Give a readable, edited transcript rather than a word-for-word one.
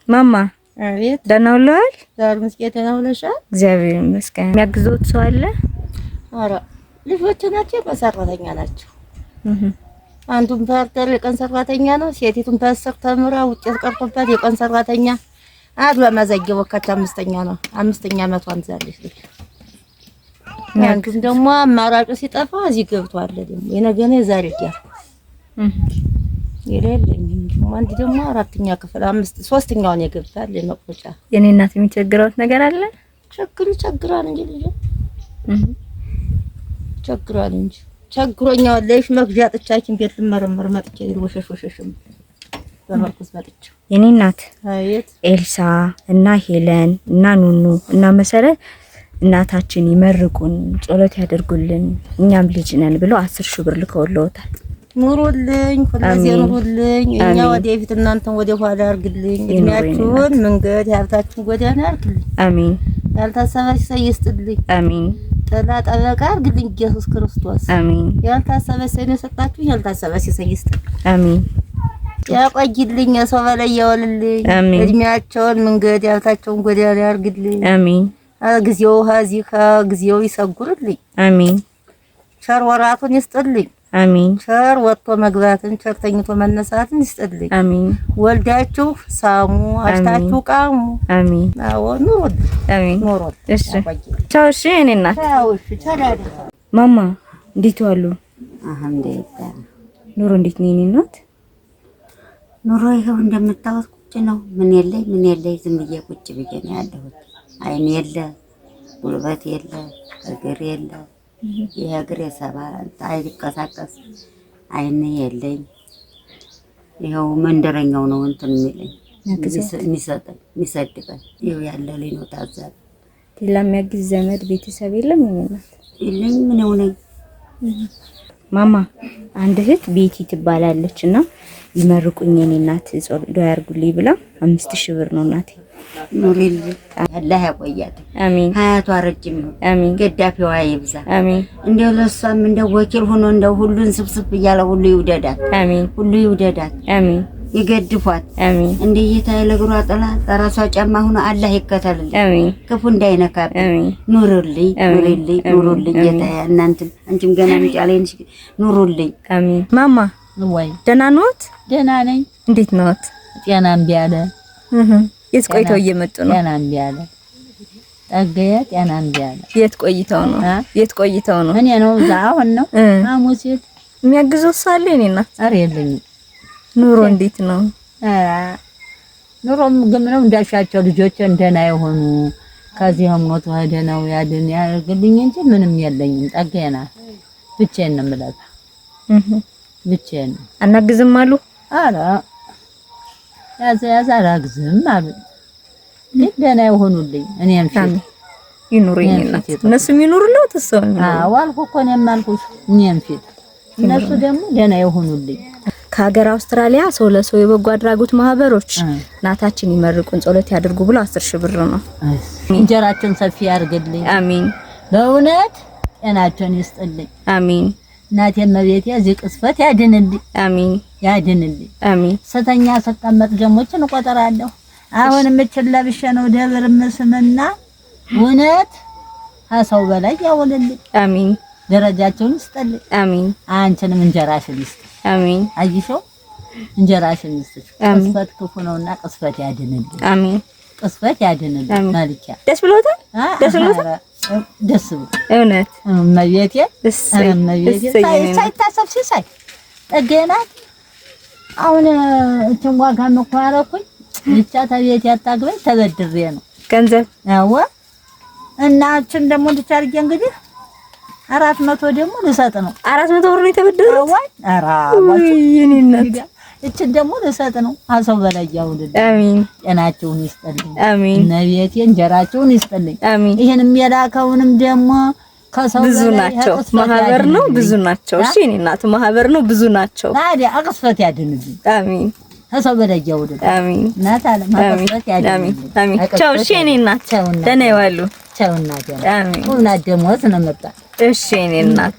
ማማ አቤት ደህና ውለዋል? ዛሬ መስጊድ ደህና ውለሻል? እግዚአብሔር ይመስገን። የሚያግዘውት ሰው አለ? ኧረ ልጆች ናቸው፣ የቀን ሰራተኛ ናቸው። አንዱም ፓርተር የቀን ሰራተኛ ነው። ሴቲቱም ታሰር ተምራ ውጤት ቀርቶባት የቀን ሰራተኛ አድዋ ማዘገብ ወካታ አምስተኛ ነው። 5ኛ ዓመቷን ዛለች ልጅ። አንዱም ደግሞ አማራጩ ሲጠፋ እዚህ ገብቷል። ደግሞ የነገነ የዛሬ ያ የሌለኝ አንድ ደግሞ 4ኛ ክፍል 3ኛውን የገባል ለመቆጫ። የኔ እናት የሚቸግረውት ነገር አለ? ቸግራን እንጂ ልጅ ቸግራን እንጂ ቸግሮኛው ለይሽ መግዣ ጥቻችን ቤት ልመረመር መጥቼ ወሸሽም በመርኩስ መጥቼ የኔ እናት አየት ኤልሳ እና ሄለን እና ኑኑ እና መሰረት እናታችን ይመርቁን ጸሎት ያደርጉልን እኛም ልጅ ነን ብለው 10 ሺህ ብር ልከውልዎታል። ኑሩልኝ ሁለዚህ ኑሩልኝ። እኛ ወደፊት እናንተን ወደ ኋላ አርግልኝ። እድሜያችሁን መንገድ ያብታችሁን ጎዳና አርግልኝ። አሜን። ያልታሰበሽ ሰይስጥልኝ። አሜን። ጠላ ጠበቃ አርግልኝ ኢየሱስ ክርስቶስ። አሜን። ያልታሰበሽ ሰይሰጣችሁ ያልታሰበሽ ሰይስጥልኝ። አሜን። ያቆይልኝ ሰው በላይ ያወልልኝ። እድሜያቸውን መንገድ ያብታቸውን ጎዳና አርግልኝ። አሜን። ግዚያው ሀዚህ ከግዚያው ይሰጉርልኝ። አሜን። ቸር ወራቱን ይስጥልኝ። አሜን። ቸር ወጥቶ መግባትን ቸር ተኝቶ መነሳትን ይስጥልኝ። አሜን። ወልዳችሁ ሳሙ አሽታችሁ ቃሙ። አሜን። አዎ ኑሩል። አሜን። ኑሩል። እሺ ቻው። እሺ እኔ እናት ቻው። እሺ ቻላደ ማማ እንዴት ዋሉ? አልሐምዱሊላህ። ኑሮ እንዴት ነው የኔ እናት? ኑሮ ይኸው እንደምታወት ቁጭ ነው። ምን የለኝ ዝም ብዬ ቁጭ ብዬ ነው ያለሁት። አይን የለ ጉልበት የለ እግር የለ የእግሬ ሰባት አይንቀሳቀስ አይን የለኝ። ይኸው መንደረኛው ነው እንትን የሚለኝ የሚሰጠኝ የሚሰድቀኝ ይኸው ያለ ልኝ ነው። ታዛቢ ሌላ የሚያግዝ ዘመድ ቤተሰብ የለም? እናት የለኝ። ምን ሆነኝ ማማ አንድ እህት ቤቲ ትባላለችና ይመርቁኝ የኔ እናት ጸሎት ያርጉልኝ ብላ 5000 ብር ነው እናቴ። ኑሪል አላህ ያቆያት። አሜን። ሀያቷ ረጅም ይሁን። አሜን። ገዳፊዋ ይብዛ። አሜን። እንደው ለሷም እንደው ወኪል ሆኖ እንደው ሁሉን ስብስብ እያለ ሁሉ ይውደዳት። አሜን። ሁሉ ይውደዳት። አሜን። ይገድፏት። አሜን። እንደየታ ለግሯ ጥላ ለራሷ ጫማ ሆኖ አላህ ይከተልልኝ። አሜን። ክፉ እንዳይነካብኝ። አሜን። ኑሩልኝ ኑሩልኝ ጌታ እናንተ አንቺም ገና ምጫለኝ ኑሩልኝ። አሜን። ማማ ወይ ደህና ነዎት? ደህና ነኝ። እንዴት ነዎት? ጤና እምቢ አለ። የት ቆይተው እየመጡ ነው? ጤና እምቢ አለ። ጠገየ ጤና እምቢ አለ። የት ቆይተው ነው? የት ቆይተው ነው? እኔ ነው አሁን ነው ሐሙስ የሚያግዘው ሰው አለ? እኔ እናት ኧረ የለኝም። ኑሮ እንዴት ነው? ኑሮም ግም ነው እንዳሻቸው ልጆች እንደና የሆኑ ከዚህም ሞት ሄደ ነው ያድን ያርግልኝ እንጂ ምንም የለኝም። ጠገየና ብቻዬን ነው የምለፋ ብቻዬን። አናግዝም አሉ? ኧረ ያዛ አላግዝም አሉ። ደህና ይሆኑልኝ። እኔም ፊት ይኑሩኝ እናት እነሱም ይኑሩልዎት ተሰው። አዎ አልኩ እኮ እኔም አልኩሽ። እኔም ፊት እነሱ ደግሞ ደህና ይሆኑልኝ። ከሀገር አውስትራሊያ ሰው ለሰው የበጎ አድራጎት ማህበሮች እናታችን ይመርቁን ጸሎት ያድርጉ ብሎ 10000 ብር ነው። እንጀራቸውን ሰፊ ያርግልኝ። አሜን። በእውነት ጤናቸውን ይስጥልኝ። አሜን። እናቴን መቤቴ እዚህ ቅስፈት ያድንልኝ። አሜን። ያድንልኝ። አሜን። ስተኛ ስቀመጥ ጀሞችን እቆጥራለሁ። አሁን የምችል ለብሼ ነው ደብር ምስምና እውነት ከሰው በላይ ያውልልኝ። አሜን። ደረጃቸውን ይስጥልኝ። አሜን። አንቺንም እንጀራሽን ይስጥ። አሜን። አይሽው እንጀራሽን ይስጥ። ቅስፈት ክፉ ነውና ቅስፈት ያድንልኝ። አሜን። ቅስፈት ያድንልኝ። ማልኪያ ደስ ብሎታል? ደስ ብሎታል? ደስ ብሎ እውነት መቤቴ ሳይታሰብ ሲሳይ ጠገናት አሁን እችን ዋጋ መኳረኩኝ ብቻ ተቤት ያታግበኝ ተበድሬ ነው ገንዘብ አዎ። እና እችን ደግሞ ልቻርጌ እንግዲህ 400 ደግሞ ልሰጥ ነው። 400 ብር ነው የተበደረው? ኧረ ወይኔ እችን ደግሞ ልሰጥ ነው። አሰው በላይ ያውልልኝ። አሜን። ጤናቸውን ይስጥልኝ። አሜን። ነብያቴ እንጀራቸውን ይስጥልኝ። አሜን። ይሄንም የላከውንም ደግሞ ከሰው ብዙ ናቸው። ማህበር ነው ብዙ ናቸው። እሺ እኔ እናቱ ማህበር ነው ብዙ ናቸው። ታዲያ አቅስፈት ያድንልኝ። አሜን። ከሰው በላይ ያውልልኝ። አሜን። እናት አለ ማቅስፈት ያድንልኝ። አሜን። ቻው። እሺ እኔ እናት ደህና ይዋሉ። ቻው እናት። አሜን። እና ደሞዝ ነው መጣ። እሺ እኔ እናት